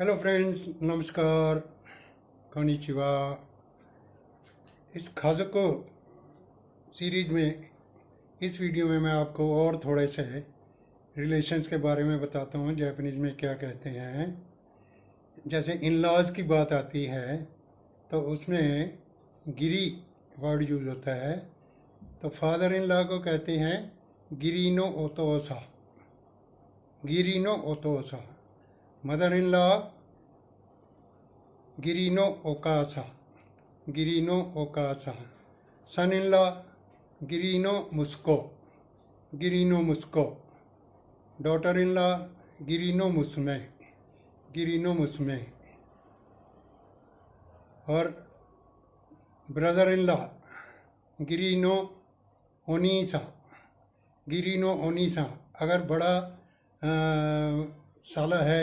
Hello friends, नमस्कार, konnichiwa. इस खाजको series में इस वीडियो में मैं आपको और थोड़े से रिलेशंस के बारे में बताता हूँ। जापानीज़ में क्या कहते हैं। जैसे इन लॉज की बात आती है तो उसमें गिरी वर्ड यूज़ होता है। तो फादर इन लॉ को कहते हैं गिरीनो ओतोसा, गिरीनो ओतोसा। मदर इन लॉ गिरीनो ओकासा, गिरीनो ओकासा। सन इन लॉ गिरीनो मुस्को, गिरीनो मुस्को। डॉटर इन लॉ गिरीनो मुस्मे, गिरीनो मुस्मे। और ब्रदर इन लॉ गिरीनो ओनीसा, गिरीनो ओनीसा। अगर बड़ा साला है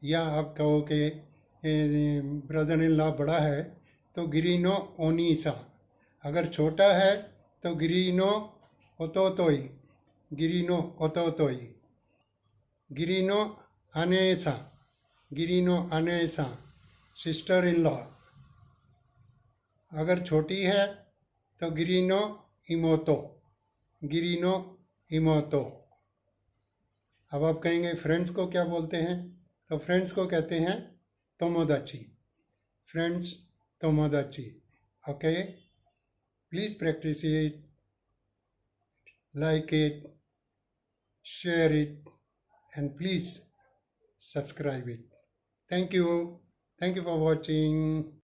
या आप कहो कि ब्रदर इन लॉ बड़ा है तो गिरीनो ओनीसा। अगर छोटा है तो गिरीनो ओतोतोई, गिरीनो ओतोतोई। गिरीनो अनेसा, गिरीनो अनेसा। सिस्टर इन लॉ अगर छोटी है तो गिरीनो इमोतो, गिरीनो इमोतो। अब आप कहेंगे फ्रेंड्स को क्या बोलते हैं, तो फ्रेंड्स को कहते हैं तोमोदाची, फ्रेंड्स तोमोदाची। Okay, please practise it, like it, share it, and please subscribe it. Thank you. Thank you for watching.